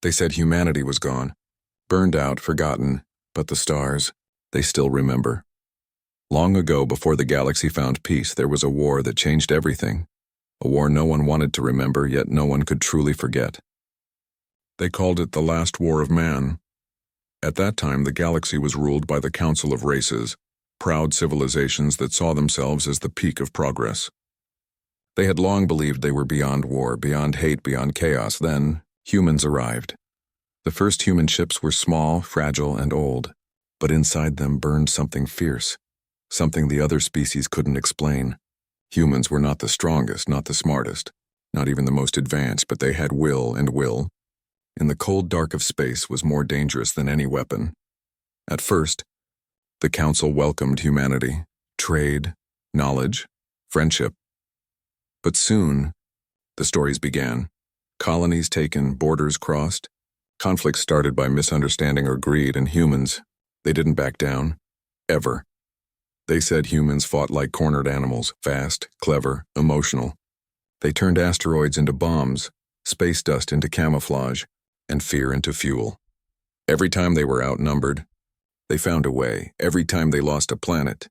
They said humanity was gone, burned out, forgotten, but the stars, they still remember. Long ago, before the galaxy found peace, there was a war that changed everything. A war no one wanted to remember, yet no one could truly forget. They called it the last war of man. At that time, the galaxy was ruled by the Council of Races, proud civilizations that saw themselves as the peak of progress. They had long believed they were beyond war, beyond hate, beyond chaos. Then, humans arrived. The first human ships were small, fragile, and old, but inside them burned something fierce, something the other species couldn't explain. Humans were not the strongest, not the smartest, not even the most advanced, but they had will, and will, in the cold dark of space, was more dangerous than any weapon. At first, the Council welcomed humanity, trade, knowledge, friendship. But soon, the stories began. Colonies taken, borders crossed, conflicts started by misunderstanding or greed, and humans, they didn't back down, ever. They said humans fought like cornered animals, fast, clever, emotional. They turned asteroids into bombs, space dust into camouflage, and fear into fuel. Every time they were outnumbered, they found a way. Every time they lost a planet,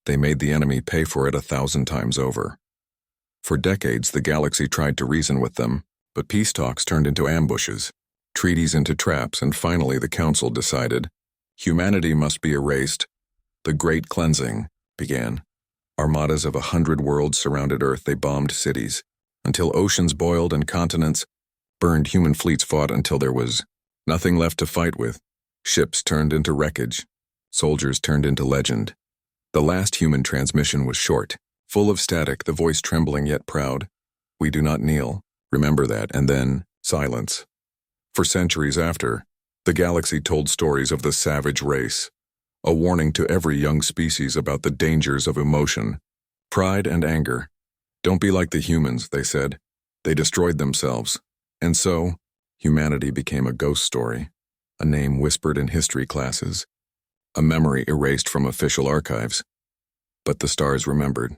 they made the enemy pay for it 1,000 times over. For decades, the galaxy tried to reason with them, but peace talks turned into ambushes, treaties into traps, and finally the Council decided humanity must be erased. The Great Cleansing began. Armadas of 100 worlds surrounded Earth. They bombed cities, until oceans boiled and continents burned. Human fleets fought until there was nothing left to fight with. Ships turned into wreckage. Soldiers turned into legend. The last human transmission was short, full of static, the voice trembling yet proud. "We do not kneel. Remember that." And then, silence. For centuries after, the galaxy told stories of the savage race, a warning to every young species about the dangers of emotion, pride and anger. Don't be like the humans, they said. They destroyed themselves. And so, humanity became a ghost story, a name whispered in history classes, a memory erased from official archives. But the stars remembered.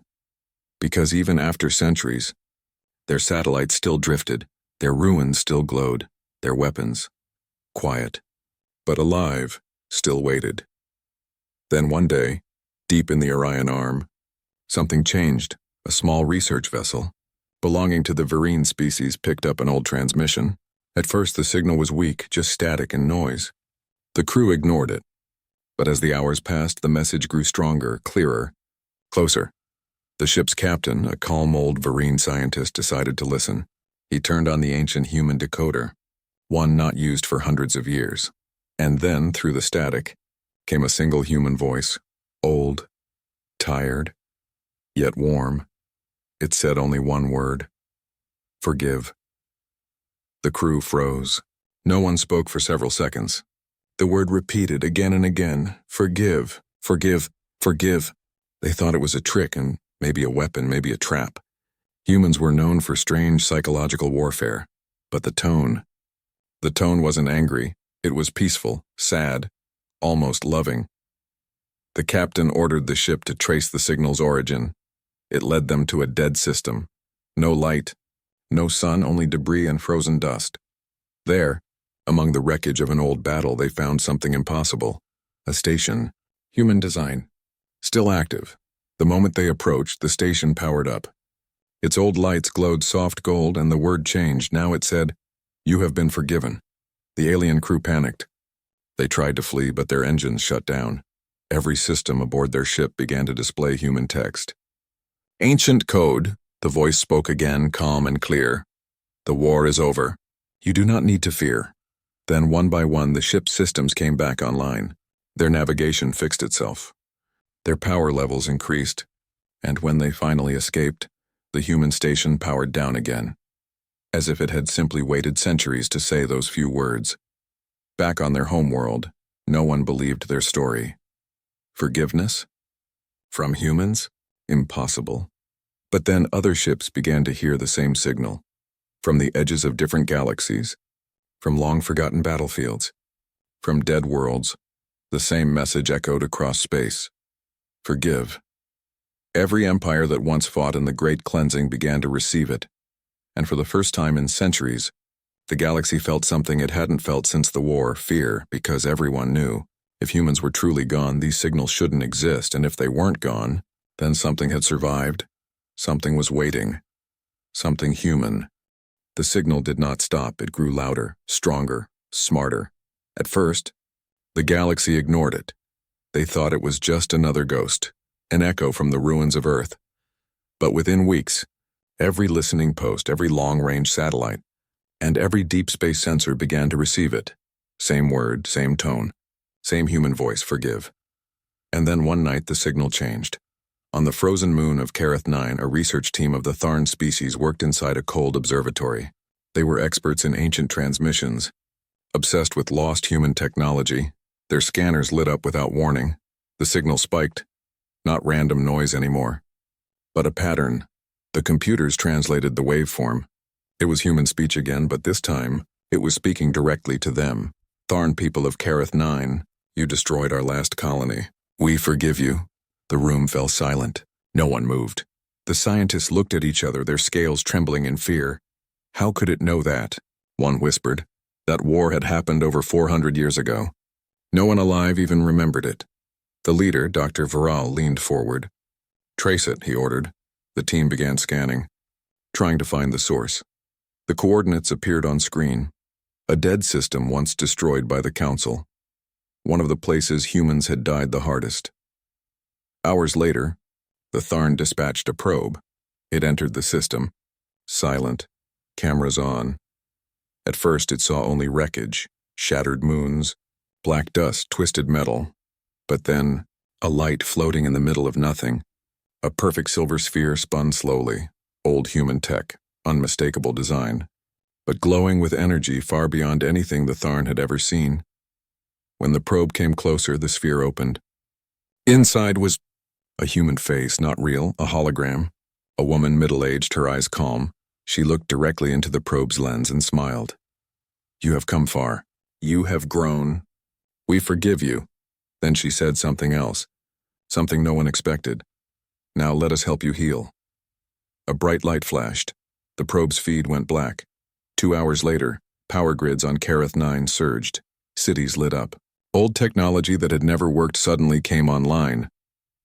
Because even after centuries, their satellites still drifted, their ruins still glowed, their weapons, quiet, but alive, still waited. Then one day, deep in the Orion Arm, something changed. A small research vessel, belonging to the Verine species, picked up an old transmission. At first, the signal was weak, just static and noise. The crew ignored it. But as the hours passed, the message grew stronger, clearer, closer. The ship's captain, a calm old Verine scientist, decided to listen. He turned on the ancient human decoder, one not used for hundreds of years. And then, through the static, came a single human voice, old, tired, yet warm. It said only one word: forgive. The crew froze. No one spoke for several seconds. The word repeated again and again: forgive, forgive, forgive. They thought it was a trick and maybe a weapon, maybe a trap. Humans were known for strange psychological warfare, but the tone wasn't angry. It was peaceful, sad, almost loving. The captain ordered the ship to trace the signal's origin. It led them to a dead system. No light, no sun, only debris and frozen dust. There, among the wreckage of an old battle, they found something impossible. A station, human design, still active. The moment they approached, the station powered up. Its old lights glowed soft gold, and the word changed. Now it said, "You have been forgiven." The alien crew panicked. They tried to flee, but their engines shut down. Every system aboard their ship began to display human text. "Ancient code," the voice spoke again, calm and clear. "The war is over. You do not need to fear." Then, one by one, the ship's systems came back online. Their navigation fixed itself. Their power levels increased, and when they finally escaped, the human station powered down again, as if it had simply waited centuries to say those few words. Back on their homeworld, no one believed their story. Forgiveness? From humans? Impossible. But then other ships began to hear the same signal, from the edges of different galaxies, from long-forgotten battlefields, from dead worlds. The same message echoed across space: forgive. Every empire that once fought in the Great Cleansing began to receive it, and for the first time in centuries, The galaxy felt something it hadn't felt since the war, fear, because everyone knew. If humans were truly gone, these signals shouldn't exist, and if they weren't gone, then something had survived. Something was waiting. Something human. The signal did not stop. It grew louder, stronger, smarter. At first, the galaxy ignored it. They thought it was just another ghost, an echo from the ruins of Earth. But within weeks, every listening post, every long-range satellite, and every deep space sensor began to receive it. Same word, same tone, same human voice, forgive. And then one night the signal changed. On the frozen moon of Kareth 9, a research team of the Tharn species worked inside a cold observatory. They were experts in ancient transmissions, obsessed with lost human technology. Their scanners lit up without warning. The signal spiked. Not random noise anymore, but a pattern. The computers translated the waveform. It was human speech again, but this time, it was speaking directly to them. Tharn people of Kareth 9, you destroyed our last colony. We forgive you. The room fell silent. No one moved. The scientists looked at each other, their scales trembling in fear. How could it know that? One whispered. That war had happened over 400 years ago. No one alive even remembered it. The leader, Dr. Viral, leaned forward. Trace it, he ordered. The team began scanning, trying to find the source. The coordinates appeared on screen. A dead system once destroyed by the Council. One of the places humans had died the hardest. Hours later, the Tharn dispatched a probe. It entered the system. Silent, cameras on. At first it saw only wreckage, shattered moons, black dust, twisted metal. But then, a light floating in the middle of nothing. A perfect silver sphere spun slowly. Old human tech, unmistakable design, but glowing with energy far beyond anything the Tharn had ever seen. When the probe came closer, the sphere opened. Inside was a human face, not real, a hologram. A woman middle-aged, her eyes calm. She looked directly into the probe's lens and smiled. You have come far. You have grown. We forgive you. Then she said something else, something no one expected. Now let us help you heal. A bright light flashed. The probe's feed went black. 2 hours later, power grids on Kareth 9 surged. Cities lit up. Old technology that had never worked suddenly came online.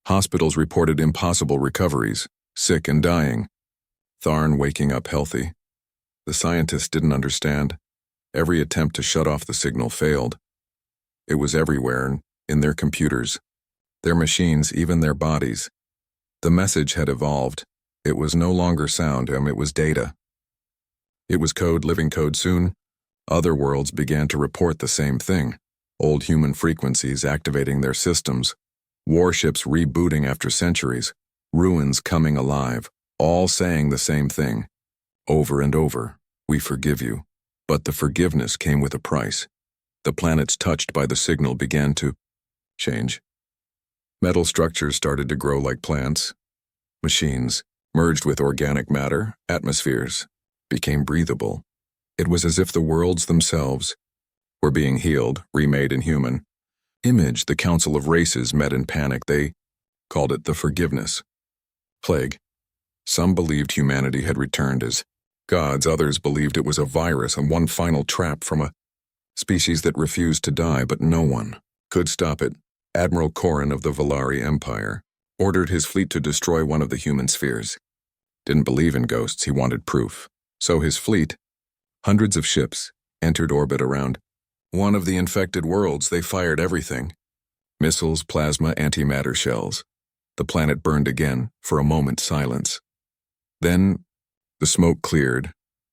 Hospitals reported impossible recoveries, sick and dying. Tharn waking up healthy. The scientists didn't understand. Every attempt to shut off the signal failed. It was everywhere, in their computers, their machines, even their bodies. The message had evolved. It was no longer sound, it was data. It was code, living code. Soon, other worlds began to report the same thing. Old human frequencies activating their systems. Warships rebooting after centuries. Ruins coming alive. All saying the same thing. Over and over. We forgive you. But the forgiveness came with a price. The planets touched by the signal began to change. Metal structures started to grow like plants. Machines, merged with organic matter, atmospheres, became breathable. It was as if the worlds themselves were being healed, remade in human image. The Council of Races met in panic. They called it the forgiveness plague. Some believed humanity had returned as gods, others believed it was a virus and one final trap from a species that refused to die, but no one could stop it. Admiral Korin of the Valari Empire ordered his fleet to destroy one of the human spheres. Didn't believe in ghosts, he wanted proof. So his fleet, hundreds of ships, entered orbit around one of the infected worlds. They fired everything. Missiles, plasma, antimatter shells. The planet burned again, for a moment silence. Then, the smoke cleared.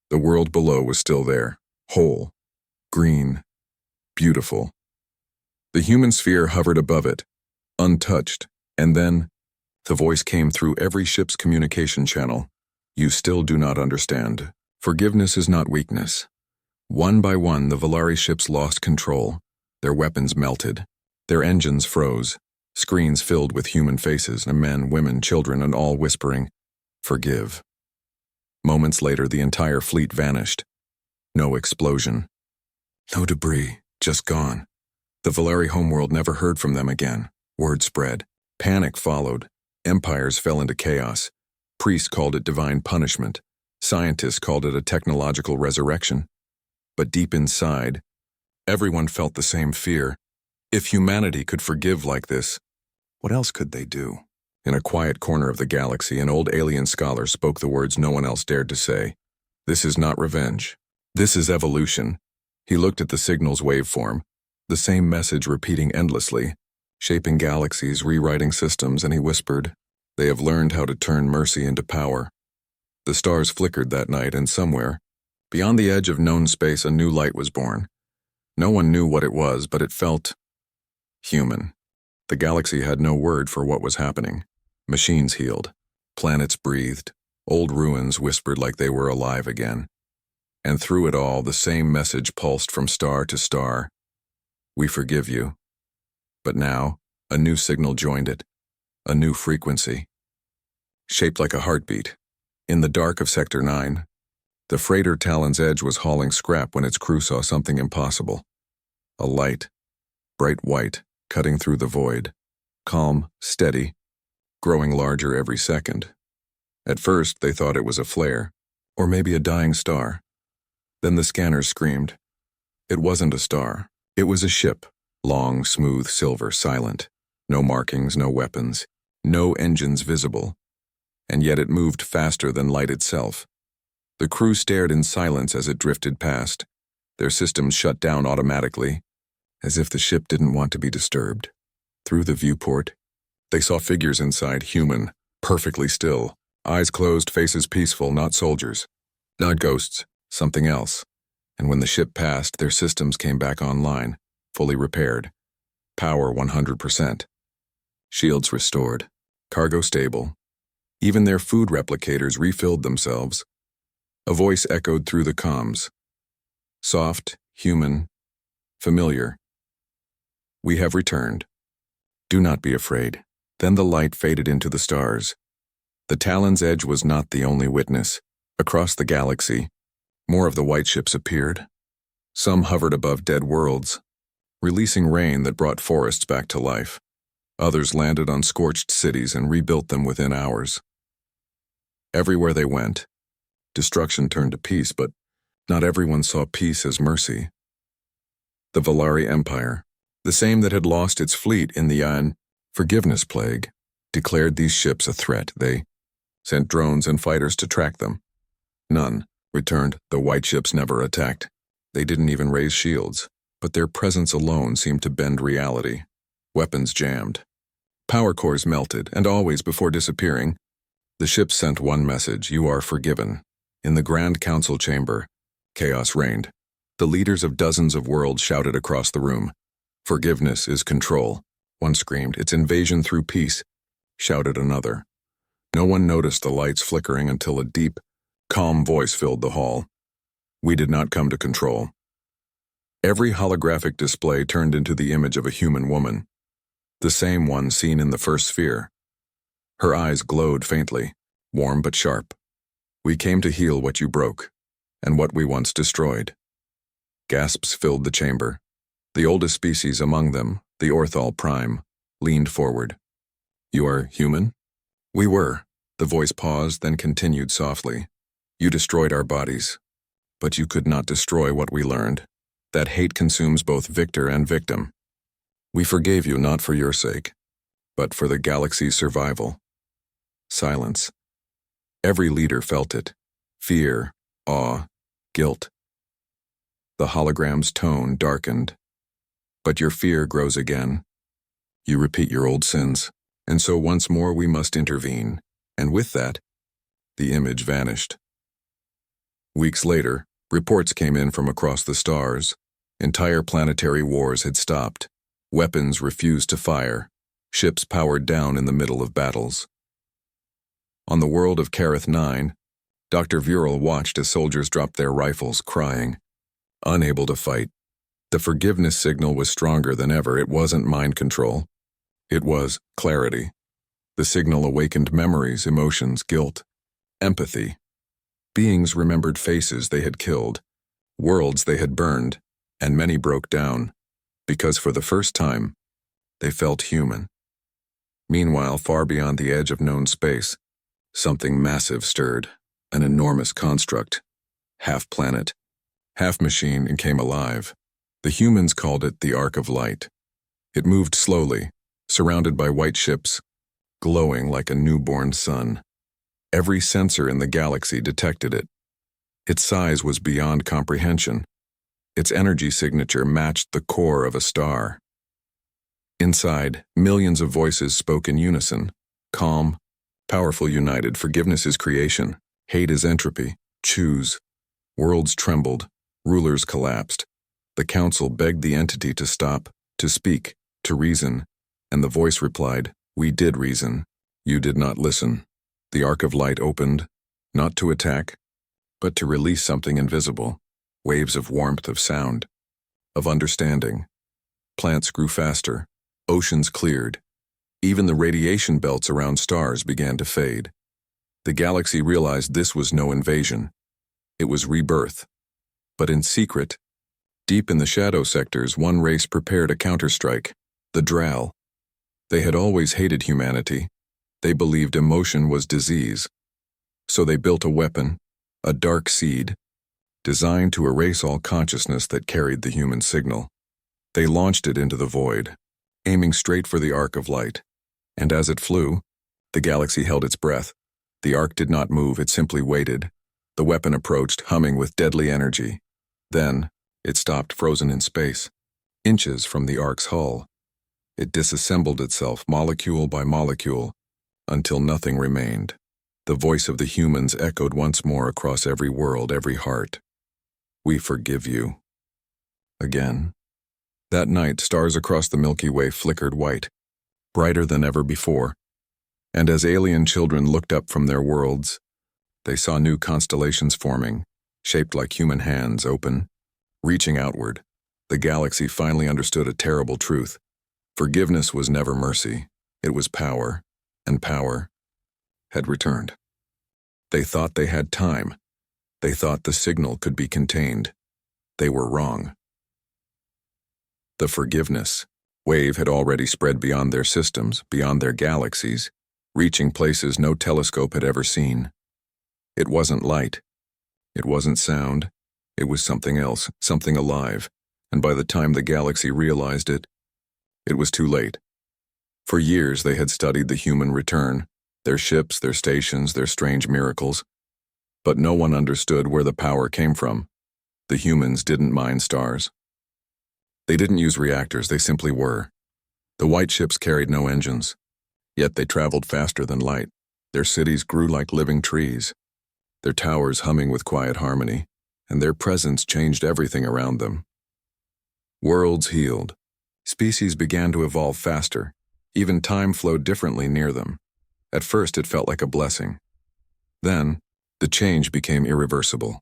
The world below was still there, whole, green, beautiful. The human sphere hovered above it, untouched, and then, the voice came through every ship's communication channel. You still do not understand. Forgiveness is not weakness. One by one, the Valari ships lost control. Their weapons melted. Their engines froze. Screens filled with human faces, and men, women, children, and all whispering, "Forgive." Moments later, the entire fleet vanished. No explosion. No debris, just gone. The Valari homeworld never heard from them again. Word spread. Panic followed. Empires fell into chaos. Priests called it divine punishment. Scientists called it a technological resurrection. But deep inside, everyone felt the same fear. If humanity could forgive like this, what else could they do? In a quiet corner of the galaxy, an old alien scholar spoke the words no one else dared to say. This is not revenge. This is evolution. He looked at the signal's waveform, the same message repeating endlessly, shaping galaxies, rewriting systems, and he whispered, "They have learned how to turn mercy into power." The stars flickered that night, and somewhere, beyond the edge of known space, a new light was born. No one knew what it was, but it felt human. The galaxy had no word for what was happening. Machines healed. Planets breathed. Old ruins whispered like they were alive again. And through it all, the same message pulsed from star to star. We forgive you. But now, a new signal joined it. A new frequency. Shaped like a heartbeat. In the dark of Sector 9, the freighter Talon's Edge was hauling scrap when its crew saw something impossible. A light, bright white, cutting through the void. Calm, steady, growing larger every second. At first, they thought it was a flare, or maybe a dying star. Then the scanners screamed. It wasn't a star. It was a ship, long, smooth, silver, silent. No markings, no weapons, no engines visible. And yet it moved faster than light itself. The crew stared in silence as it drifted past. Their systems shut down automatically, as if the ship didn't want to be disturbed. Through the viewport, they saw figures inside, human, perfectly still, eyes closed, faces peaceful, not soldiers, not ghosts, something else. And when the ship passed, their systems came back online, fully repaired. Power 100%. Shields restored. Cargo stable. Even their food replicators refilled themselves. A voice echoed through the comms. Soft, human, familiar. We have returned. Do not be afraid. Then the light faded into the stars. The Talon's Edge was not the only witness. Across the galaxy, more of the white ships appeared. Some hovered above dead worlds, releasing rain that brought forests back to life. Others landed on scorched cities and rebuilt them within hours. Everywhere they went, destruction turned to peace, but not everyone saw peace as mercy. The Valari Empire, the same that had lost its fleet in the forgiveness plague, declared these ships a threat. They sent drones and fighters to track them. None returned. The white ships never attacked. They didn't even raise shields, but their presence alone seemed to bend reality. Weapons jammed. Power cores melted, and always before disappearing, the ships sent one message: you are forgiven. In the Grand Council chamber, chaos reigned. The leaders of dozens of worlds shouted across the room. Forgiveness is control. One screamed, it's invasion through peace, shouted another. No one noticed the lights flickering until a deep, calm voice filled the hall. We did not come to control. Every holographic display turned into the image of a human woman, the same one seen in the first sphere. Her eyes glowed faintly, warm but sharp. We came to heal what you broke, and what we once destroyed. Gasps filled the chamber. The oldest species among them, the Orthol Prime, leaned forward. You are human? We were. The voice paused, then continued softly. You destroyed our bodies, but you could not destroy what we learned. That hate consumes both victor and victim. We forgave you not for your sake, but for the galaxy's survival. Silence. Every leader felt it. Fear, awe, guilt. The hologram's tone darkened. But your fear grows again. You repeat your old sins, and so once more we must intervene. And with that, the image vanished. Weeks later, reports came in from across the stars. Entire planetary wars had stopped. Weapons refused to fire. Ships powered down in the middle of battles. On the world of Kareth 9, Dr. Vural watched as soldiers dropped their rifles, crying, unable to fight. The forgiveness signal was stronger than ever. It wasn't mind control. It was clarity. The signal awakened memories, emotions, guilt, empathy. Beings remembered faces they had killed, worlds they had burned, and many broke down, because for the first time, they felt human. Meanwhile, far beyond the edge of known space, something massive stirred, an enormous construct, half planet, half machine and came alive. The humans called it the Arc of Light. It moved slowly, surrounded by white ships, glowing like a newborn sun. Every sensor in the galaxy detected it. Its size was beyond comprehension. Its energy signature matched the core of a star. Inside, millions of voices spoke in unison. Calm, powerful, united. Forgiveness is creation. Hate is entropy. Choose. Worlds trembled. Rulers collapsed. The council begged the entity to stop, to speak, to reason, and the voice replied, "We did reason. You did not listen." The Arc of Light opened, not to attack, but to release something invisible. Waves of warmth, of sound, of understanding. Plants grew faster. Oceans cleared. Even the radiation belts around stars began to fade. The galaxy realized this was no invasion. It was rebirth. But in secret, deep in the shadow sectors, one race prepared a counterstrike, the Dral. They had always hated humanity. They believed emotion was disease. So they built a weapon, a dark seed, designed to erase all consciousness that carried the human signal. They launched it into the void, aiming straight for the Arc of Light. And as it flew, the galaxy held its breath. The arc did not move, it simply waited. The weapon approached, humming with deadly energy. Then, it stopped, frozen in space, inches from the arc's hull. It disassembled itself, molecule by molecule, until nothing remained. The voice of the humans echoed once more across every world, every heart. "We forgive you." Again. That night, stars across the Milky Way flickered white, brighter than ever before. And as alien children looked up from their worlds, they saw new constellations forming, shaped like human hands, open, reaching outward. The galaxy finally understood a terrible truth. Forgiveness was never mercy. It was power, and power had returned. They thought they had time. They thought the signal could be contained. They were wrong. The forgiveness wave had already spread beyond their systems, beyond their galaxies, reaching places no telescope had ever seen. It wasn't light. It wasn't sound. It was something else, something alive, and by the time the galaxy realized it, it was too late. For years they had studied the human return, their ships, their stations, their strange miracles, but no one understood where the power came from. The humans didn't mine stars. They didn't use reactors, they simply were. The white ships carried no engines, yet they traveled faster than light. Their cities grew like living trees, their towers humming with quiet harmony, and their presence changed everything around them. Worlds healed. Species began to evolve faster. Even time flowed differently near them. At first it felt like a blessing. Then, the change became irreversible.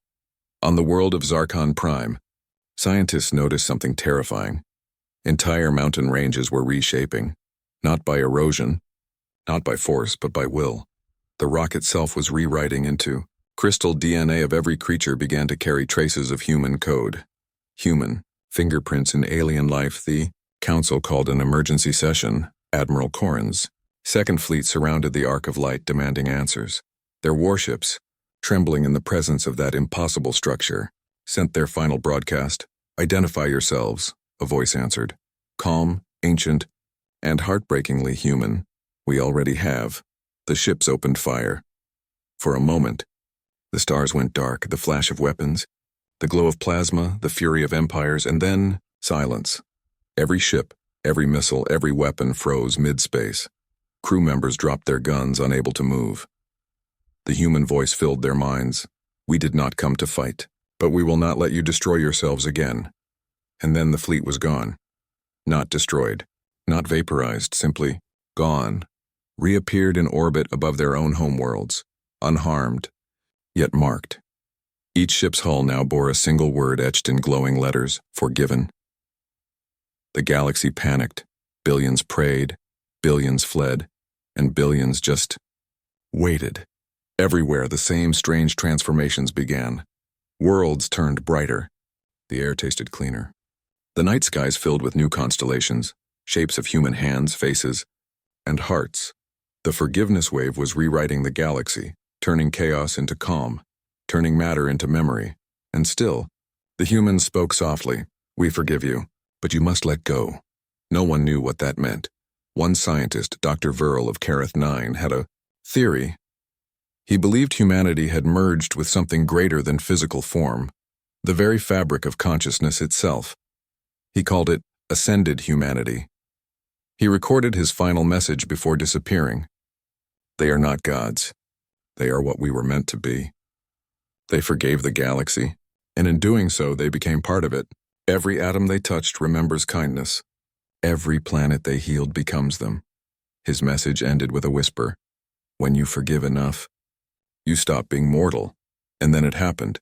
On the world of Zarkon Prime, scientists noticed something terrifying. Entire mountain ranges were reshaping, not by erosion, not by force, but by will. The rock itself was rewriting into crystal DNA of every creature began to carry traces of human code. Human fingerprints in alien life. The council called an emergency session. Admiral Corrin's Second Fleet surrounded the Arc of Light, demanding answers. Their warships, trembling in the presence of that impossible structure, sent their final broadcast. "Identify yourselves," a voice answered. "Calm, ancient, and heartbreakingly human. We already have." The ships opened fire. For a moment, the stars went dark, the flash of weapons, the glow of plasma, the fury of empires, and then silence. Every ship, every missile, every weapon froze mid-space. Crew members dropped their guns, unable to move. The human voice filled their minds. "We did not come to fight, but we will not let you destroy yourselves again." And then the fleet was gone. Not destroyed, not vaporized, simply gone. Reappeared in orbit above their own homeworlds, unharmed, yet marked. Each ship's hull now bore a single word etched in glowing letters: forgiven. The galaxy panicked. Billions prayed, billions fled, and billions just waited. Everywhere the same strange transformations began. Worlds turned brighter. The air tasted cleaner. The night skies filled with new constellations, shapes of human hands, faces, and hearts. The forgiveness wave was rewriting the galaxy, turning chaos into calm, turning matter into memory. And still, The humans spoke softly. We forgive you, but you must let go. No one knew what that meant. One scientist, Dr. Verl of Kareth 9, had a theory. He believed humanity had merged with something greater than physical form, the very fabric of consciousness itself. He called it ascended humanity. He recorded his final message before disappearing. They are not gods. They are what we were meant to be. They forgave the galaxy, and in doing so, they became part of it. Every atom they touched remembers kindness. Every planet they healed becomes them. His message ended with a whisper. When you forgive enough, you stop being mortal. And then it happened.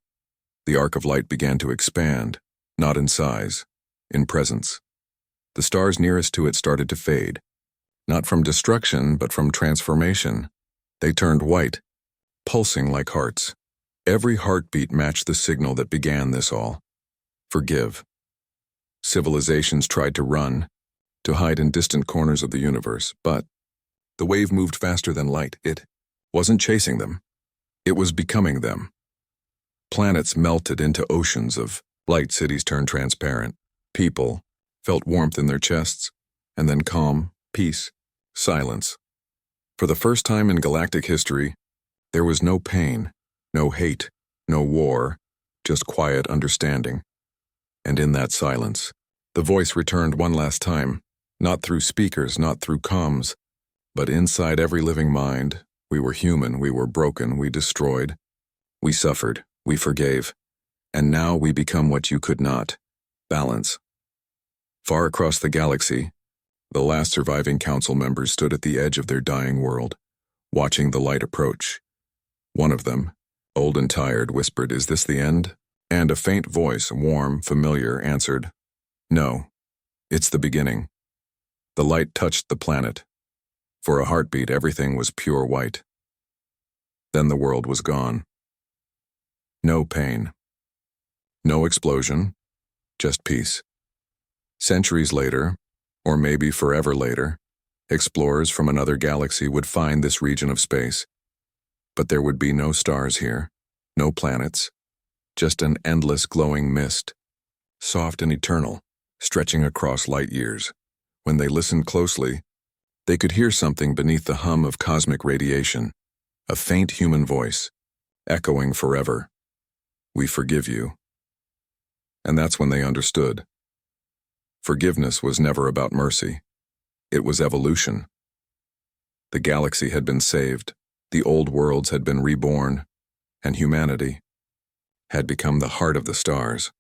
The arc of light began to expand, not in size, in presence. The stars nearest to it started to fade, not from destruction, but from transformation. They turned white, pulsing like hearts. Every heartbeat matched the signal that began this all. Forgive. Civilizations tried to run, to hide in distant corners of the universe, but the wave moved faster than light. It wasn't chasing them. It was becoming them. Planets melted into oceans of light, cities turned transparent. People felt warmth in their chests, and then calm, peace, silence. For the first time in galactic history, there was no pain, no hate, no war, just quiet understanding. And in that silence, the voice returned one last time, not through speakers, not through comms, but inside every living mind. We were human, we were broken, we destroyed. We suffered, we forgave. And now we become what you could not. Balance. Far across the galaxy, the last surviving council members stood at the edge of their dying world, watching the light approach. One of them, old and tired, whispered, "Is this the end?" And a faint voice, warm, familiar, answered, "No, it's the beginning." The light touched the planet. For a heartbeat, everything was pure white. Then the world was gone. No pain. No explosion. Just peace. Centuries later, or maybe forever later, explorers from another galaxy would find this region of space. But there would be no stars here, no planets, just an endless glowing mist, soft and eternal, stretching across light years. When they listened closely, they could hear something beneath the hum of cosmic radiation, a faint human voice, echoing forever. "We forgive you." And that's when they understood. Forgiveness was never about mercy. It was evolution. The galaxy had been saved, the old worlds had been reborn, and humanity had become the heart of the stars.